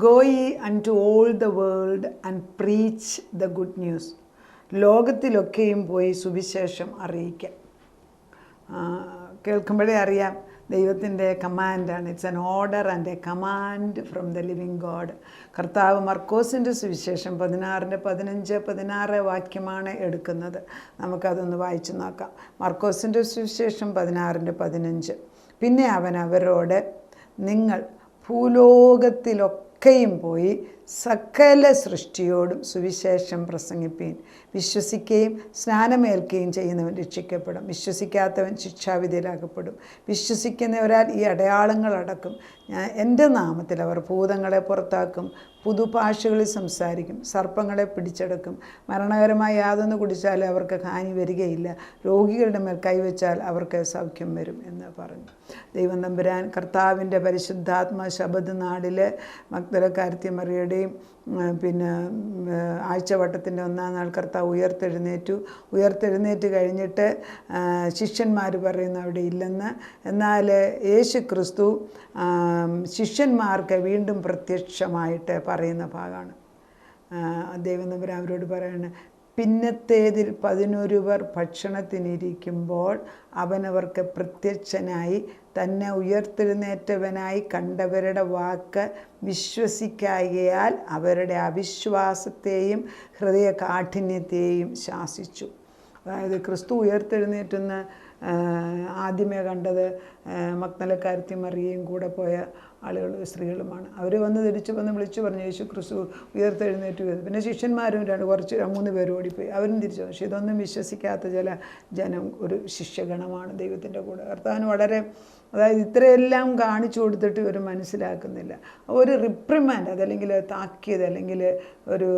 Go ye unto all the world and preach the good news. ലോകത്തിലൊക്കെയും പോയി സുവിശേഷം അറിയിക്കാം. കേൾക്കുമ്പോഴേ അറിയാം ദൈവത്തിൻ്റെ കമാൻഡാണ്. It's an order and a command from the living God. കർത്താവ് മർക്കോസിൻ്റെ സുവിശേഷം 16 വാക്യമാണ് എടുക്കുന്നത്. നമുക്കതൊന്ന് വായിച്ചു നോക്കാം. മർക്കോസിൻ്റെ സുവിശേഷം 16:15. പിന്നെ അവൻ അവരോട്, നിങ്ങൾ ഭൂലോകത്തിലൊക്കെയും പോയി സകല സൃഷ്ടിയോടും സുവിശേഷം പ്രസംഗിപ്പീൻ. വിശ്വസിക്കുകയും സ്നാനമേൽക്കുകയും ചെയ്യുന്നവൻ രക്ഷിക്കപ്പെടും, വിശ്വസിക്കാത്തവൻ ശിക്ഷാവിധിയിലാക്കപ്പെടും. വിശ്വസിക്കുന്നവരാൽ ഈ അടയാളങ്ങൾ അടക്കും. എൻ്റെ നാമത്തിൽ അവർ ഭൂതങ്ങളെ പുറത്താക്കും, പുതുഭാഷകളിൽ സംസാരിക്കും, സർപ്പങ്ങളെ പിടിച്ചെടുക്കും, മരണകരമായ യാതൊന്ന് കുടിച്ചാൽ അവർക്ക് ഹാനി വരികയില്ല, രോഗികളുടെ മേൽ കൈവച്ചാൽ അവർക്ക് സൗഖ്യം വരും എന്ന് പറഞ്ഞു. ദൈവം തമ്പുരാൻ കർത്താവിൻ്റെ പരിശുദ്ധാത്മ ശബദ് നാളിൽ മഗ്ദലക്കാരത്തി മറിയയുടെയും പിന്നെ ആഴ്ചവട്ടത്തിൻ്റെ 1-ാം നാൾ കർത്താവ് ഉയർത്തെഴുന്നേറ്റ് കഴിഞ്ഞിട്ട് ശിഷ്യന്മാർ പറയുന്നു അവിടെ ഇല്ലെന്ന്. എന്നാൽ യേശു ക്രിസ്തു ശിഷ്യന്മാർക്ക് വീണ്ടും പ്രത്യക്ഷമായിട്ട് പറയുന്ന ഭാഗമാണ്. ദൈവം തമ്പുരാൻ അവരോട് പറയാണ്, പിന്നത്തേതിൽ 11 പേർ ഭക്ഷണത്തിനിരിക്കുമ്പോൾ അവനവർക്ക് പ്രത്യക്ഷനായി തന്നെ ഉയർത്തെഴുന്നേറ്റവനായി കണ്ടവരുടെ വാക്ക് വിശ്വസിക്കായകയാൽ അവരുടെ അവിശ്വാസത്തെയും ഹൃദയകാഠിന്യത്തെയും ശാസിച്ചു. അതായത് ക്രിസ്തു ഉയർത്തെഴുന്നേറ്റുന്ന ആദ്യമേ കണ്ടത് മഗ്ദലക്കാരത്തി മറിയയും കൂടെ പോയ ആളുകൾ സ്ത്രീകളുമാണ്. അവർ വന്ന് തിരിച്ച് വന്ന് വിളിച്ചു പറഞ്ഞു യേശു ക്രിസ്തു ഉയർത്തെഴുന്നേറ്റ് വരും. പിന്നെ ശിഷ്യന്മാരും 3 പേര് ഓടിപ്പോയി, അവരും തിരിച്ചു. പക്ഷേ ഇതൊന്നും വിശ്വസിക്കാത്ത ചില ജനം ഒരു ശിഷ്യഗണമാണ് ദൈവത്തിൻ്റെ കൂടെ. കർത്താവിന് വളരെ, അതായത് ഇത്രയെല്ലാം കാണിച്ചു കൊടുത്തിട്ട് ഇവർ മനസ്സിലാക്കുന്നില്ല. ഒരു റിപ്രിമാൻഡ്, അതല്ലെങ്കിൽ താക്കിയത്, അല്ലെങ്കിൽ ഒരു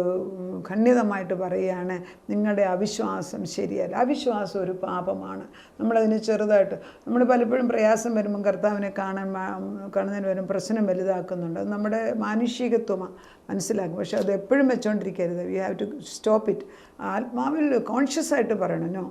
ഖണ്ഡിതമായിട്ട് പറയുകയാണ്, നിങ്ങളുടെ അവിശ്വാസം ശരിയല്ല. അവിശ്വാസം ഒരു പാപമാണ്. നമ്മളതിന് ചെറുതായിട്ട്, നമ്മൾ പലപ്പോഴും പ്രയാസം വരുമ്പം കർത്താവിനെ കാണുന്നതിന് വരും പ്രശ്നം വലുതാക്കുന്നുണ്ട്. അത് നമ്മുടെ മാനുഷികത്വമാണ്, മനസ്സിലാക്കും. പക്ഷെ അത് എപ്പോഴും വെച്ചുകൊണ്ടിരിക്കരുത്. We have to stop it. ആത്മാവിൽ കോൺഷ്യസ് ആയിട്ട് പറയണോ,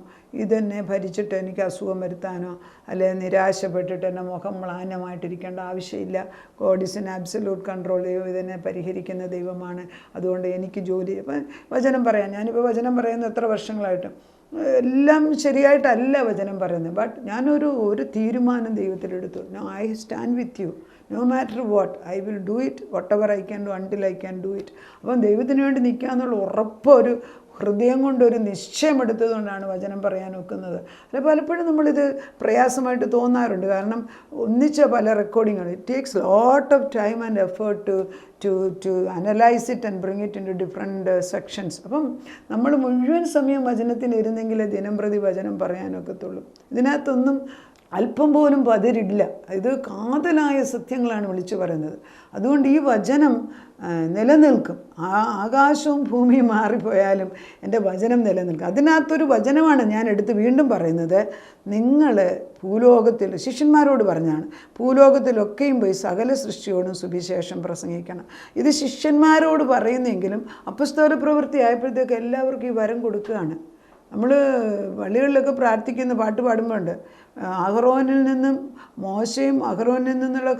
ഇതെന്നെ ഭരിച്ചിട്ട് എനിക്ക് അസുഖം വരുത്താനോ അല്ലെങ്കിൽ നിരാശപ്പെട്ടിട്ട് എൻ്റെ മുഖം മ്ലാനമായിട്ടിരിക്കേണ്ട ആവശ്യമില്ല. God is in absolute control. ദൈവം ഇതിനെ പരിഹരിക്കുന്ന ദൈവമാണ്. അതുകൊണ്ട് എനിക്ക് ജോലി, ഇപ്പം വചനം പറയാം. ഞാനിപ്പോൾ വചനം പറയുന്ന എത്ര വർഷങ്ങളായിട്ടും എല്ലാം ശരിയായിട്ടല്ല വചനം പറയുന്നത്. ബട്ട് ഞാനൊരു തീരുമാനം ദൈവത്തിലെടുത്തു. No, I stand with you. No matter what, I will do it whatever I can do until I can do it. അപ്പം ദൈവത്തിന് വേണ്ടി നിൽക്കുക എന്നുള്ള ഉറപ്പൊരു ഹൃദയം കൊണ്ടൊരു നിശ്ചയമെടുത്തതുകൊണ്ടാണ് വചനം പറയാൻ ഒക്കുന്നത്. അല്ല, പലപ്പോഴും നമ്മളിത് പ്രയാസമായിട്ട് തോന്നാറുണ്ട്. കാരണം ഒന്നിച്ച പല റെക്കോർഡിങ്ങുകൾ, it takes lot of time and effort to analyse it and bring it into different sections. അപ്പം നമ്മൾ മുഴുവൻ സമയം വചനത്തിൽ ഇരുന്നെങ്കിലേ ദിനംപ്രതി വചനം പറയാനൊക്കത്തുള്ളൂ. ഇതിനകത്തൊന്നും അല്പം പോലും പതിരില്ല. ഇത് കാതലായ സത്യങ്ങളാണ് വിളിച്ചു പറയുന്നത്. അതുകൊണ്ട് ഈ വചനം നിലനിൽക്കും. ആകാശവും ഭൂമിയും മാറിപ്പോയാലും എൻ്റെ വചനം നിലനിൽക്കും. അതിനകത്തൊരു വചനമാണ് ഞാൻ എടുത്ത് വീണ്ടും പറയുന്നത്. നിങ്ങൾ ഭൂലോകത്തിൽ, ശിഷ്യന്മാരോട് പറഞ്ഞാണ്, ഭൂലോകത്തിലൊക്കെയും പോയി സകല സൃഷ്ടിയോടും സുവിശേഷം പ്രസംഗിക്കണം. ഇത് ശിഷ്യന്മാരോട് പറയുന്നെങ്കിലും അപ്പസ്തോല പ്രവൃത്തി ആയപ്പോഴത്തേക്ക് എല്ലാവർക്കും ഈ വരം കൊടുക്കുകയാണ്. നമ്മൾ പള്ളികളിലൊക്കെ പ്രാർത്ഥിക്കുന്ന പാട്ട് പാടുമ്പോഴുണ്ട്, അഹറോനിൽ നിന്നും മോശയും അഹറോനിൽ നിന്നുള്ള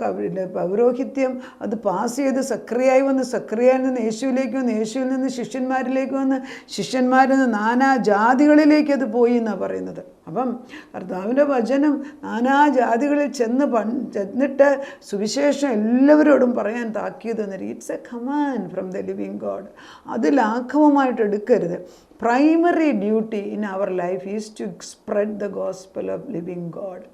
പൗരോഹിത്യം അത് പാസ് ചെയ്ത് സക്രിയായി വന്ന്, സക്രിയയിൽ നിന്ന് യേശുവിലേക്ക് വന്ന്, യേശുവിൽ നിന്ന് ശിഷ്യന്മാരിലേക്ക് വന്ന്, ശിഷ്യന്മാരിൽ നിന്ന് നാനാ ജാതികളിലേക്ക് അത് പോയി എന്നാണ് പറയുന്നത്. അപ്പം കർത്താവിൻ്റെ വചനം നാനാ ജാതികളിൽ ചെന്നിട്ട് സുവിശേഷം എല്ലാവരോടും പറയാൻ താക്കീത് തന്നിട്ട്. It's a command from the living God. അത് ലാഘവമായിട്ട് എടുക്കരുത്. Primary duty in our life is to spread the gospel of living God.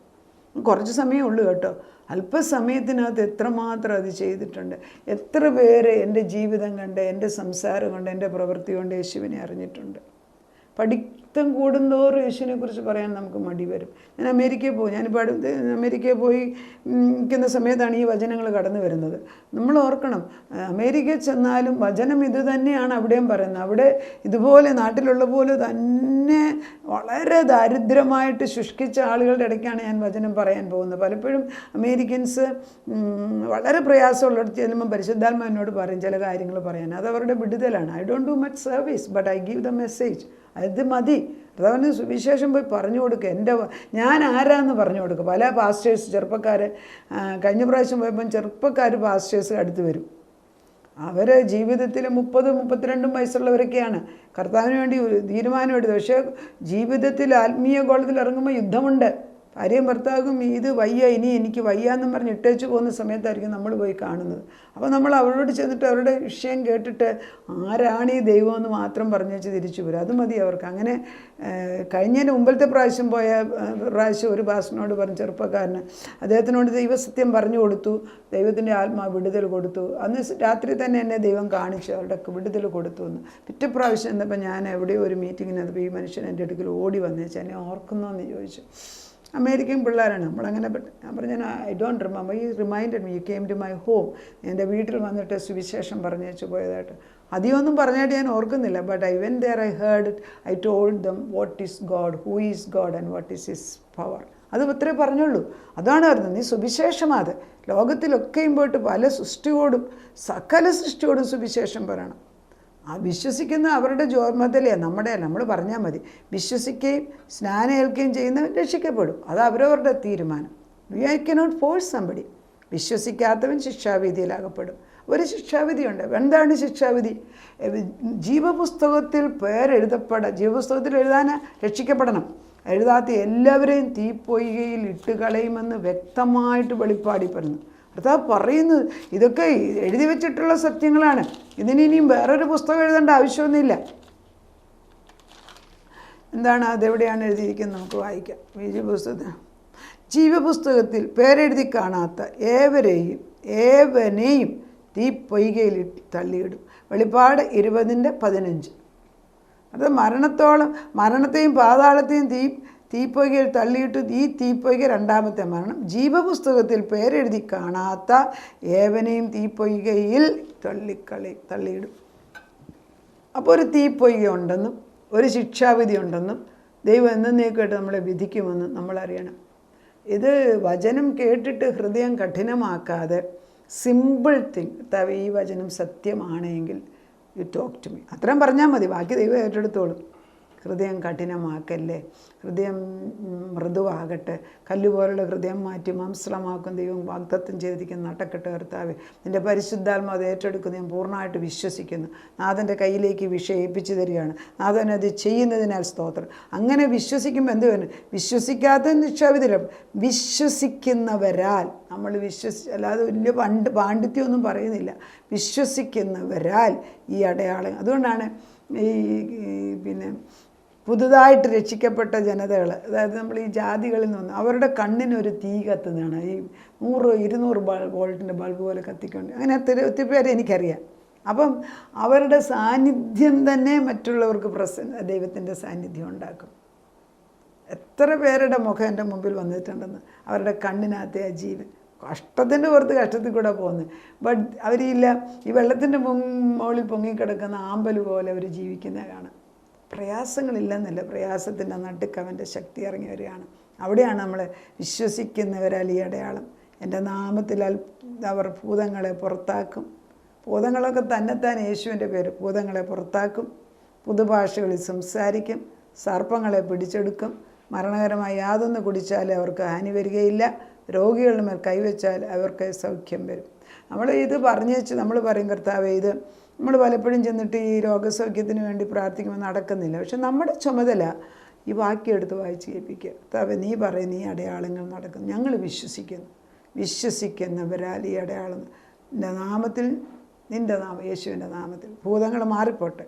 കുറച്ച് സമയമേ ഉള്ളൂ കേട്ടോ. അല്പസമയത്തിനകത്ത് എത്രമാത്രം അത് ചെയ്തിട്ടുണ്ട്. എത്ര പേര് എൻ്റെ ജീവിതം കണ്ട്, എൻ്റെ സംസാരം കൊണ്ട്, എൻ്റെ പ്രവൃത്തി കൊണ്ട് യേശുവിനെ അറിഞ്ഞിട്ടുണ്ട്. പഠിത്തം കൂടുന്തോറും യേശുവിനെക്കുറിച്ച് പറയാൻ നമുക്ക് മടി വരും. ഞാൻ അമേരിക്കയിൽ പോയി, ഞാനിപ്പോൾ അമേരിക്കയിൽ പോയി നിൽക്കുന്ന സമയത്താണ് ഈ വചനങ്ങൾ കടന്നു വരുന്നത്. നമ്മൾ ഓർക്കണം, അമേരിക്കയിൽ ചെന്നാലും വചനം ഇത് തന്നെയാണ് അവിടെയും പറയുന്നത്. അവിടെ ഇതുപോലെ നാട്ടിലുള്ള പോലെ തന്നെ വളരെ ദാരിദ്ര്യമായിട്ട് ശുഷ്കിച്ച ആളുകളുടെ ഇടയ്ക്കാണ് ഞാൻ വചനം പറയാൻ പോകുന്നത്. പലപ്പോഴും അമേരിക്കൻസ് വളരെ പ്രയാസമുള്ളിടത്ത് ചെല്ലുമ്പോൾ പരിശുദ്ധാത്മാവ് എന്നോട് പറയും ചില കാര്യങ്ങൾ പറയാൻ. അത് അവരുടെ വിടുതലാണ്. I don't do much service but I give the message. അത് മതി. അതവന് സുവിശേഷം പോയി പറഞ്ഞു കൊടുക്കുക. ഞാൻ ആരാന്ന് പറഞ്ഞു കൊടുക്കുക. പല പാസ്റ്റേഴ്സ്, ചെറുപ്പക്കാർ, കഴിഞ്ഞ പ്രാവശ്യം പോയപ്പം ചെറുപ്പക്കാർ പാസ്റ്റേഴ്സ് അടുത്ത് വരും. അവർ ജീവിതത്തിൽ 30-32 വയസ്സുള്ളവരൊക്കെയാണ് കർത്താവിന് വേണ്ടി ഒരു തീരുമാനമെടുത്തത്. പക്ഷേ ജീവിതത്തിൽ ആത്മീയ ഗോളത്തിൽ ഇറങ്ങുമ്പോൾ യുദ്ധമുണ്ട്. ഭാര്യയും ഭർത്താവും ഇത് വയ്യ, ഇനി എനിക്ക് വയ്യ എന്നും പറഞ്ഞ് ഇട്ടേച്ച് പോകുന്ന സമയത്തായിരിക്കും നമ്മൾ പോയി കാണുന്നത്. അപ്പോൾ നമ്മൾ അവരോട് ചെന്നിട്ട് അവരുടെ വിഷയം കേട്ടിട്ട് ആരാണ് ഈ ദൈവമെന്ന് മാത്രം പറഞ്ഞു വെച്ച് തിരിച്ചു വരും. അത് മതി അവർക്ക്. അങ്ങനെ കഴിഞ്ഞതിന് മുമ്പത്തെ പ്രാവശ്യം ഒരു പാസ്റ്ററിനോട് പറഞ്ഞു, ചെറുപ്പക്കാരന്, അദ്ദേഹത്തിനോട് ദൈവസത്യം പറഞ്ഞു കൊടുത്തു, ദൈവത്തിൻ്റെ ആത്മാ വിടുതൽ കൊടുത്തു. അന്ന് രാത്രി തന്നെ എന്നെ ദൈവം കാണിച്ചു, അവരുടെ വിടുതൽ കൊടുത്തു എന്ന്. പിറ്റേ പ്രാവശ്യം എന്നപ്പോൾ ഞാൻ എവിടെയോ ഒരു മീറ്റിങ്ങിനപ്പോൾ ഈ മനുഷ്യൻ എൻ്റെ അടുക്കൽ ഓടി വന്നേച്ച് എന്നെ ഓർക്കുന്നോ എന്ന് ചോദിച്ചു. അമേരിക്കൻ പിള്ളേരാണ്, നമ്മളങ്ങനെ. ഞാൻ പറഞ്ഞു, I don't remember. He reminded me, you came to my home. എൻ്റെ വീട്ടിൽ വന്നിട്ട് സുവിശേഷം പറഞ്ഞേച്ച് പോയതായിട്ട്. അധികമൊന്നും പറഞ്ഞായിട്ട് ഞാൻ ഓർക്കുന്നില്ല. But I went there, I heard it, I told them what is God, who is God and what is his power. അത് അത്രേ പറഞ്ഞുള്ളൂ. അതാണ് പറഞ്ഞത്, നീ സുവിശേഷമാത് ലോകത്തിലൊക്കെയും പോയിട്ട് പല സൃഷ്ടിയോടും സകല സൃഷ്ടിയോടും സുവിശേഷം പറയണം. ആ വിശ്വസിക്കുന്ന അവരുടെ ജോർമ്മത്തിലേ നമ്മുടെ നമ്മൾ പറഞ്ഞാൽ മതി. വിശ്വസിക്കുകയും സ്നാനം ഏൽക്കുകയും ചെയ്യുന്നവൻ രക്ഷിക്കപ്പെടും. അത് അവരവരുടെ തീരുമാനം. I cannot force somebody. വിശ്വസിക്കാത്തവൻ ശിക്ഷാവിധിയിലാകപ്പെടും. ഒരു ശിക്ഷാവിധിയുണ്ട്. എന്താണ് ശിക്ഷാവിധി? ജീവപുസ്തകത്തിൽ ജീവപുസ്തകത്തിൽ എഴുതാൻ രക്ഷിക്കപ്പെടണം. എഴുതാത്ത എല്ലാവരെയും തീപ്പൊയ്കയിൽ ഇട്ട് കളയുമെന്ന് വ്യക്തമായിട്ട് വെളിപ്പാടി പറഞ്ഞു. കർത്താവ് പറയുന്നത് ഇതൊക്കെ എഴുതി വെച്ചിട്ടുള്ള സത്യങ്ങളാണ്. ഇതിനിയും വേറൊരു പുസ്തകം എഴുതേണ്ട ആവശ്യമൊന്നുമില്ല. എന്താണ് അതെവിടെയാണ് എഴുതിയിരിക്കുന്നത്? നമുക്ക് വായിക്കാം. ജീവപുസ്തകത്തിൽ പേരെഴുതി കാണാത്ത ഏവനെയും തീപ്പൊയ്കയിൽ തള്ളിയിടും. വെളിപ്പാട് 20:15. അത് മരണത്തെയും പാതാളത്തെയും തീപ്പൊയ്കയിൽ തള്ളിയിട്ട് ഈ തീപ്പൊയ്ക രണ്ടാമത്തെ മരണം. ജീവപുസ്തകത്തിൽ പേരെഴുതി കാണാത്ത ഏവനെയും തീപ്പൊയ്കയിൽ തള്ളിയിടും. അപ്പോൾ ഒരു തീപ്പൊയ്ക ഉണ്ടെന്നും ഒരു ശിക്ഷാവിധി ഉണ്ടെന്നും ദൈവം എന്നേക്കായിട്ട് നമ്മളെ വിധിക്കുമെന്നും നമ്മൾ അറിയണം. ഇത് വചനം കേട്ടിട്ട് ഹൃദയം കഠിനമാക്കാതെ സിമ്പിൾ തിങ്, ഈ വചനം സത്യമാണെങ്കിൽ യു ടോക്ക് ടു മീ, അത്രയും പറഞ്ഞാൽ മതി. ബാക്കി ദൈവം ഏറ്റെടുത്തോളും. ഹൃദയം കഠിനമാക്കല്ലേ, ഹൃദയം മൃദുവാകട്ടെ. കല്ലുപോലുള്ള ഹൃദയം മാറ്റി മാംസളമാക്കും ദൈവം വാഗ്ദത്തം ചെയ്തിരിക്കുന്ന നടക്കട്ടെ കർത്താവേ. നിൻ്റെ പരിശുദ്ധാത്മാവ് ഏറ്റെടുക്കുന്നു. ഞാൻ പൂർണ്ണമായിട്ട് വിശ്വസിക്കുന്നു. നാഥൻ്റെ കയ്യിലേക്ക് വിഷയം ഏൽപ്പിച്ചു തരികയാണ്. നാഥൻ അത് ചെയ്യുന്നതിനാൽ സ്തോത്രം. അങ്ങനെ വിശ്വസിക്കുമ്പോൾ എന്ത് വേണം? വിശ്വസിക്കാത്ത നിക്ഷേപിതരും വിശ്വസിക്കുന്നവരാൽ, നമ്മൾ അല്ലാതെ വലിയ പാണ്ഡിത്യമൊന്നും പറയുന്നില്ല, വിശ്വസിക്കുന്നവരാൽ ഈ അടയാളം. അതുകൊണ്ടാണ് പിന്നെ പുതുതായിട്ട് രക്ഷിക്കപ്പെട്ട ജനതകൾ, അതായത് നമ്മൾ ഈ ജാതികളിൽ നിന്ന് അവരുടെ കണ്ണിനൊരു തീ കത്തുന്നതാണ്. ഈ 100-200 വോൾട്ടിൻ്റെ ബൾബ് പോലെ കത്തിക്കൊണ്ട്, അങ്ങനെ ഒത്തിരി പേരെ എനിക്കറിയാം. അപ്പം അവരുടെ സാന്നിധ്യം തന്നെ മറ്റുള്ളവർക്ക് ദൈവത്തിൻ്റെ സാന്നിധ്യം ഉണ്ടാക്കും. എത്ര പേരുടെ മുഖം എൻ്റെ മുമ്പിൽ വന്നിട്ടുണ്ടെന്ന്. അവരുടെ കണ്ണിനകത്തെ ആ ജീവൻ, കഷ്ടത്തിൻ്റെ പുറത്ത് കഷ്ടത്തിൽ കൂടെ പോകുന്നത്. ബട്ട് അവരില്ല, ഈ വെള്ളത്തിൻ്റെ മുകളിൽ പൊങ്ങിക്കിടക്കുന്ന ആമ്പൽ പോലെ അവർ ജീവിക്കുന്നത് കാണാം. പ്രയാസങ്ങളില്ലെന്നല്ല, പ്രയാസത്തിൻ്റെ നടുക്ക് അവൻ്റെ ശക്തി ഇറങ്ങി വരികയാണ്. അവിടെയാണ് നമ്മൾ വിശ്വസിക്കുന്നവരാൽ ഈ അടയാളം. എൻ്റെ നാമത്തിൽ അവർ ഭൂതങ്ങളെ പുറത്താക്കും. ഭൂതങ്ങളൊക്കെ തന്നെത്താൻ യേശുവിൻ്റെ പേര്. ഭൂതങ്ങളെ പുറത്താക്കും, പുതുഭാഷകളിൽ സംസാരിക്കും, സർപ്പങ്ങളെ പിടിച്ചെടുക്കും, മരണകരമായ യാതൊന്ന് കുടിച്ചാൽ അവർക്ക് ഹാനി വരികയില്ല, രോഗികളുടെ മേൽ കൈവച്ചാൽ അവർക്ക് സൗഖ്യം വരും. നമ്മൾ ഇത് പറഞ്ഞു വെച്ച് നമ്മൾ പറയും, കർത്താവേ ഇത് നമ്മൾ പലപ്പോഴും ചെന്നിട്ട് ഈ രോഗസൗഖ്യത്തിന് വേണ്ടി പ്രാർത്ഥിക്കുമ്പോൾ നടക്കുന്നില്ല. പക്ഷെ നമ്മുടെ ചുമതല ഈ വാക്യെടുത്ത് വായിച്ച് കേൾപ്പിക്കുക. കർത്താവേ നീ പറയും, നീ അടയാളങ്ങൾ നടക്കുന്നു, ഞങ്ങൾ വിശ്വസിക്കുന്നു. വിശ്വസിക്കുന്നവരാൽ ഈ അടയാളം നിൻ്റെ നാമത്തിൽ, നിൻ്റെ നാമം യേശുവിൻ്റെ നാമത്തിൽ ഭൂതങ്ങൾ മാറിപ്പോട്ടെ,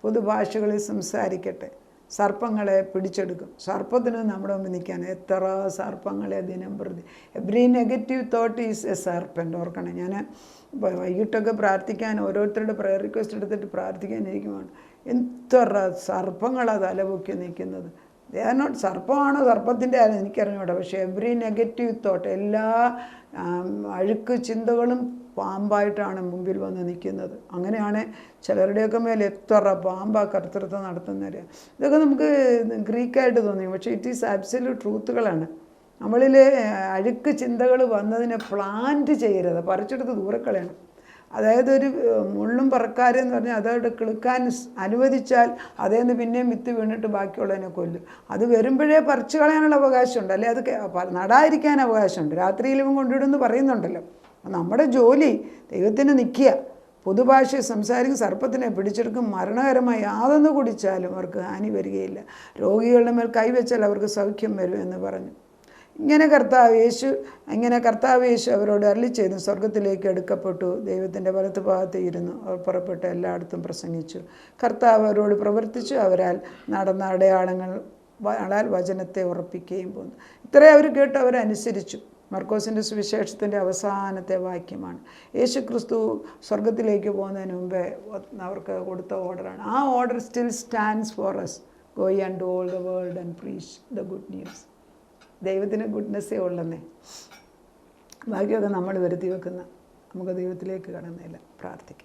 പുതുഭാഷകളിൽ സംസാരിക്കട്ടെ, സർപ്പങ്ങളെ പിടിച്ചെടുക്കും. സർപ്പത്തിന് നമ്മുടെ മുമ്പ് നിൽക്കാൻ എത്ര സർപ്പങ്ങളെ ദിനം പ്രതി. Every negative thought is A serpent. ഓർക്കണം, ഞാൻ വൈകിട്ടൊക്കെ പ്രാർത്ഥിക്കാൻ ഓരോരുത്തരുടെ പ്രയർ റിക്വസ്റ്റ് എടുത്തിട്ട് പ്രാർത്ഥിക്കാനിരിക്കുവാണ്. എത്ര സർപ്പങ്ങളാണ് തലപൊക്കി നിൽക്കുന്നത്. ദേ ആർ നോട്ട്, സർപ്പമാണോ സർപ്പത്തിൻ്റെ ആരും എനിക്കറിഞ്ഞൂടാ. പക്ഷേ എവറി നെഗറ്റീവ് തോട്ട്, എല്ലാ അഴുക്ക് ചിന്തകളും പാമ്പായിട്ടാണ് മുമ്പിൽ വന്ന് നിൽക്കുന്നത്. അങ്ങനെയാണ് ചിലരുടെയൊക്കെ മേലെ എത്ര പാമ്പാ കർത്തൃത്വം നടത്തുന്നവർ. ഇതൊക്കെ നമുക്ക് ഗ്രീക്കായിട്ട് തോന്നി, പക്ഷേ ഇറ്റ് ഈസ് ആബ്സല്യൂട്ട് ട്രൂത്തുകളാണ്. നമ്മളിൽ അഴുക്ക് ചിന്തകൾ വന്നതിനെ പ്ലാന്റ് ചെയ്യരുത്, പറിച്ചെടുത്ത് ദൂരക്കളയണം. അതായത് ഒരു മുള്ളും പറക്കാരെന്ന് പറഞ്ഞാൽ അതോടെ കിളുക്കാൻ അനുവദിച്ചാൽ അതേന്ന് പിന്നെയും വിത്ത് വീണിട്ട് ബാക്കിയുള്ളതിനെ കൊല്ലും. അത് വരുമ്പോഴേ പറിച്ചു കളയാനുള്ള അവകാശമുണ്ട്, അല്ലെ അത് നടാതിരിക്കാൻ അവകാശമുണ്ട്. രാത്രിയിലും കൊണ്ടിടുമെന്ന് പറയുന്നുണ്ടല്ലോ. നമ്മുടെ ജോലി ദൈവത്തിന് നിൽക്കുക, പൊതുഭാഷയിൽ സംസാരിക്കും, സർപ്പത്തിനെ പിടിച്ചെടുക്കും, മരണകരമായി യാതൊന്ന് കുടിച്ചാലും അവർക്ക് ഹാനി വരികയില്ല, രോഗികളുടെ മേൽ കൈവച്ചാൽ അവർക്ക് സൗഖ്യം വരും എന്ന് പറഞ്ഞു. ഇങ്ങനെ കർത്താവ് യേശു അവരോട് അരുളിച്ചെയ്തു, സ്വർഗത്തിലേക്ക് എടുക്കപ്പെട്ടു, ദൈവത്തിൻ്റെ വലത്ത് ഭാഗത്ത് ഇരുന്നു. അവർ പുറപ്പെട്ട് എല്ലായിടത്തും പ്രസംഗിച്ചു. കർത്താവ് അവരോട് പ്രവർത്തിച്ചു, അവരാൽ നടന്ന അടയാളങ്ങളാൽ വചനത്തെ ഉറപ്പിക്കുകയും പോന്നു. ഇത്രയും അവർ കേട്ട് അവരനുസരിച്ചു. മർക്കോസിൻ്റെ സുവിശേഷത്തിൻ്റെ അവസാനത്തെ വാക്യമാണ്. യേശു ക്രിസ്തു സ്വർഗത്തിലേക്ക് പോകുന്നതിന് മുമ്പേ അവർക്ക് കൊടുത്ത ഓർഡറാണ്. ആ order still stands for us. Go and do all the world and preach the good news. ദൈവത്തിന് ഗുഡ്നെസ്സേ ഉള്ളെന്നേ, ബാക്കിയൊക്കെ നമ്മൾ വരുത്തി വെക്കുന്ന, നമുക്ക് ദൈവത്തിലേക്ക് കടന്നില്ല. പ്രാർത്ഥിക്കും.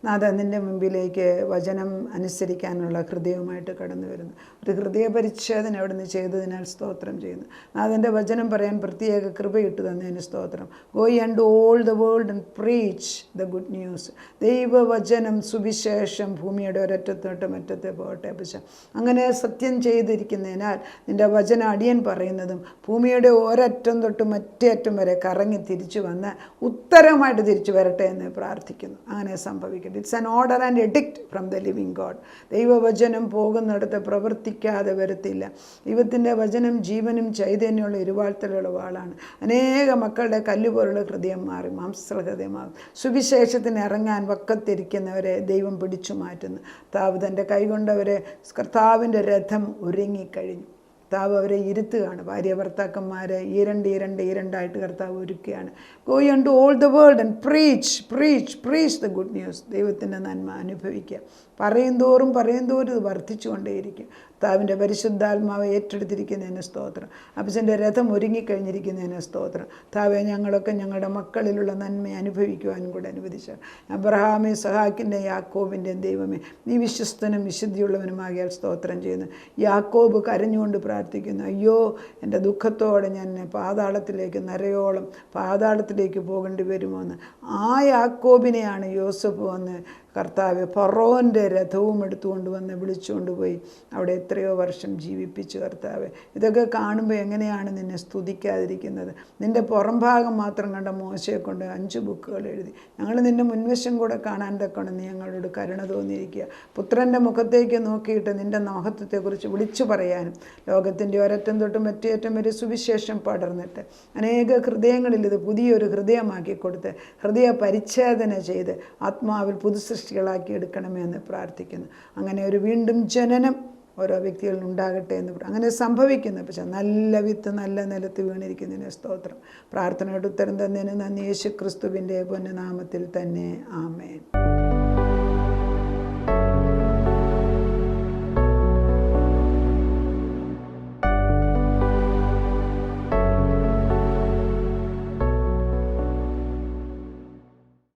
നാഥ, നിൻ്റെ മുമ്പിലേക്ക് വചനം അനുസരിക്കാനുള്ള ഹൃദയവുമായിട്ട് കടന്നു വരുന്നു. ഒരു ഹൃദയ പരിച്ഛേദന അവിടുന്ന് ചെയ്തതിനാൽ സ്തോത്രം ചെയ്യുന്നു. നാഥൻ്റെ വചനം പറയാൻ പ്രത്യേക കൃപയിട്ട് തന്നതിന് സ്തോത്രം. Go and all the world and preach the good news. ദൈവവചനം, സുവിശേഷം ഭൂമിയുടെ ഒരറ്റത്തോട്ട് മറ്റത്തെ പോകട്ടെ. പക്ഷേ അങ്ങനെ സത്യം ചെയ്തിരിക്കുന്നതിനാൽ നിൻ്റെ വചനം അടിയൻ പറയുന്നതും ഭൂമിയുടെ ഒരറ്റം തൊട്ട് മറ്റേ അറ്റം വരെ കറങ്ങി തിരിച്ചു വന്ന് ഉത്തരമായിട്ട് തിരിച്ചു വരട്ടെ എന്ന് പ്രാർത്ഥിക്കുന്നു. അങ്ങനെ സംഭവിക്കട്ടെ. It's an order and edict from the living God. ദൈവവചനം പോകുന്നിടത്ത് പ്രവർത്തിക്കാതെ വരത്തില്ല. ദൈവത്തിൻ്റെ വചനം ജീവനും ചൈതന്യമുള്ള ഇരുവാഴ്ത്തലുള്ള വാളാണ്. അനേക മക്കളുടെ കല്ലുപോലുള്ള ഹൃദയം മാറി മാംസഹൃദയമാകും. സുവിശേഷത്തിന് ഇറങ്ങാൻ വക്കത്തിരിക്കുന്നവരെ ദൈവം പിടിച്ചു മാറ്റുന്നു. കർത്താവ് തൻ്റെ കൈകൊണ്ടവരെ, കർത്താവിൻ്റെ രഥം ഒരുങ്ങിക്കഴിഞ്ഞു. കർത്താവ് അവരെ ഇരുത്തുകയാണ്. ഭാര്യ ഭർത്താക്കന്മാരെ ഈരണ്ടായിട്ട് കർത്താവ് ഒരുക്കുകയാണ്. Go and all the world and preach the good news. ദൈവത്തിൻ്റെ നന്മ അനുഭവിക്കുക. പറയും തോറും ഇത് വർദ്ധിച്ചു കൊണ്ടേയിരിക്കും. കർത്താവിൻ്റെ പരിശുദ്ധാത്മാവ് ഏറ്റെടുത്തിരിക്കുന്നതിന് സ്തോത്രം. അപ്പച്ചൻ്റെ രഥം ഒരുങ്ങിക്കഴിഞ്ഞിരിക്കുന്നതിന് സ്തോത്രം. കർത്താവെ, ഞങ്ങളൊക്കെ ഞങ്ങളുടെ മക്കളിലുള്ള നന്മ അനുഭവിക്കുവാനും കൂടെ അനുവദിച്ചാൽ. അബ്രഹാമേ, സഹാക്കിൻ്റെ യാക്കോബിൻ്റെയും ദൈവമേ, നീ വിശ്വസ്തനും വിശുദ്ധിയുള്ളവനുമാകിയാൽ സ്തോത്രം ചെയ്യുന്നു. യാക്കോബ് കരഞ്ഞുകൊണ്ട് പ്രാർത്ഥിക്കുന്നു, അയ്യോ, എൻ്റെ ദുഃഖത്തോടെ ഞാൻ പാതാളത്തിലേക്ക്, നരയോളം പാതാളത്തിലേക്ക് പോകേണ്ടി വരുമോ എന്ന്. ആ യാക്കോബിനെയാണ് യോസഫ് വന്ന് കർത്താവ് ഫറോൻ്റെ രഥവും എടുത്തുകൊണ്ട് വന്ന് വിളിച്ചുകൊണ്ട് പോയി അവിടെ എത്രയോ വർഷം ജീവിപ്പിച്ചു. കർത്താവ്, ഇതൊക്കെ കാണുമ്പോൾ എങ്ങനെയാണ് നിന്നെ സ്തുതിക്കാതിരിക്കുന്നത്? നിൻ്റെ പുറം ഭാഗം മാത്രം കണ്ട മോശയെ കൊണ്ട് 5 ബുക്കുകൾ എഴുതി. ഞങ്ങൾ നിൻ്റെ മുൻവശം കൂടെ കാണാൻ തക്കണം. നീ ഞങ്ങളോട് കരുണ തോന്നിയിരിക്കുക. പുത്രൻ്റെ മുഖത്തേക്ക് നോക്കിയിട്ട് നിൻ്റെ മഹത്വത്തെക്കുറിച്ച് വിളിച്ചു പറയാനും ലോകത്തിൻ്റെ ഒരറ്റം തൊട്ട് മറ്റേ അറ്റം വരെ സുവിശേഷം പടർന്നിട്ട് അനേക ഹൃദയങ്ങളിൽ ഇത് പുതിയൊരു ഹൃദയമാക്കി കൊടുത്ത് ഹൃദയ പരിച്ഛേദന ചെയ്ത് ആത്മാവിൽ പുതുസൃഷ്ടികളാക്കി എടുക്കണമേ എന്ന് പ്രാർത്ഥിക്കുന്നു. അങ്ങനെ ഒരു വീണ്ടും ജനനം ഓരോ വ്യക്തികളിൽ ഉണ്ടാകട്ടെ എന്ന് അങ്ങനെ സംഭവിക്കുന്നു. പക്ഷേ നല്ല വിത്ത് നല്ല നിലത്ത് വീണിരിക്കുന്നതിന് സ്തോത്രം. പ്രാർത്ഥനയുടെ ഉത്തരം തന്നതിന് നന്ദി. യേശു ക്രിസ്തുവിൻ്റെ പൊന്നുനാമത്തിൽ തന്നെ. ആമേൻ.